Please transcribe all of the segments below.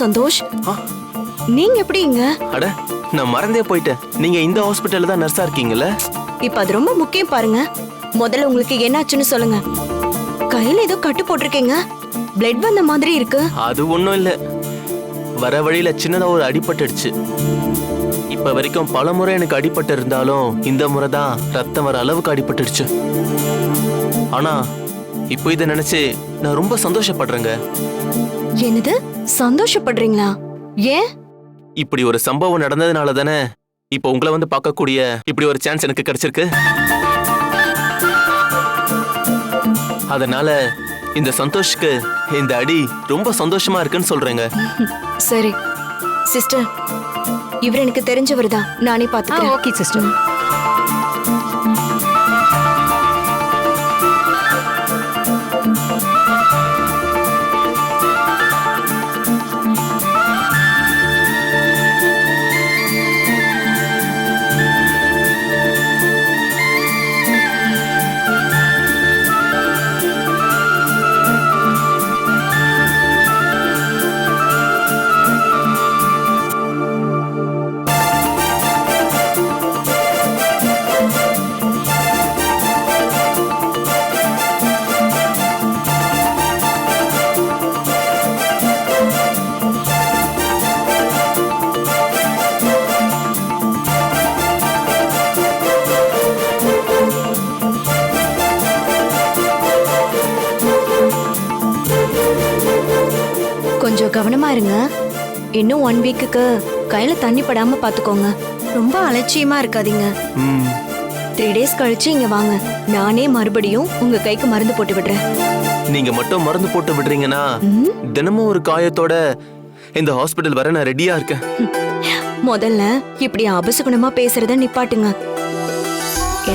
சந்தோஷ், ஆ, நீங்க எப்படிங்க? அட நான் மறந்தே போயிட்டேன். நீங்க இந்த ஹாஸ்பிட்டல்ல தான் நர்ஸா இருக்கீங்கல்ல? இப்ப அது ரொம்ப முக்கியம் பாருங்க. முதல்ல உங்களுக்கு என்னாச்சுன்னு சொல்லுங்க. கையில ஏதோ கட்டு போட்டிருக்கீங்க. பிளட் வந்த மாதிரி இருக்கு. அது ஒண்ணும் இல்ல. வர வழியில சின்னதா ஒரு அடிபட்டுடுச்சு. இப்ப வரைக்கும் பல முறை எனக்கு அடிபட்டு இருந்தாலும் இந்த முறை தான் ரத்தம் வர அளவுக்கு அடிபட்டுடுச்சு. ஆனா இப்போ இதை நினைச்சு நான் ரொம்ப சந்தோஷப்படுறேங்க. என்னது, சந்தோஷப்படுறீங்களா? ஏன்? இப்படி ஒரு சம்பவம் நடந்ததுனால தானே இப்போ உங்களை வந்து பார்க்கக்கூடிய இப்படி ஒரு சான்ஸ் எனக்கு கிடைச்சிருக்கு. அதனால இந்த சந்தோஷ்க்கு இந்த அடி ரொம்ப சந்தோஷமா இருக்குன்னு சொல்றேங்க. சரி சிஸ்டர், இவர் எனக்கு தெரிஞ்சவர் தான், நானே பாத்துக்கிறேன். Okay sister. கொஞ்சம் கவனமா இருங்க. இன்னும் 1 வீக்குக்கு கையில தண்ணி படாம பாத்துக்கோங்க. ரொம்ப அலட்சியமா இருக்காதீங்க. ம், 3 டேஸ் கழிச்சு இங்க வாங்க. நானே மறுபடியும் உங்க கைக்கு மருந்து போட்டு விடுறேன். நீங்க மட்டும் மருந்து போட்டு விடுறீங்கன்னா தினமும் ஒரு காயத்தோட இந்த ஹாஸ்பிட்டல் வர நான் ரெடியா இருக்கேன். முதல்ல இப்படி அபசகுணமா பேசுறத நிப்பாட்டுங்க.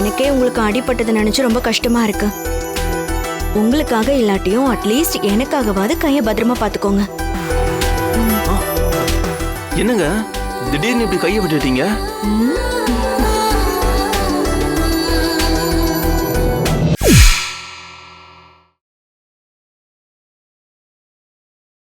எனக்கே உங்களுக்கு அடிபட்டதை நினைச்சு ரொம்ப கஷ்டமா இருக்கு. உங்களுக்காக இல்லாட்டியும் அட்லீஸ்ட் எனக்காகவாது கைய பத்திரமா பாத்துக்கோங்க. என்னங்க திடீர்னு இப்படி கையை விட்டுட்டீங்க? ம்?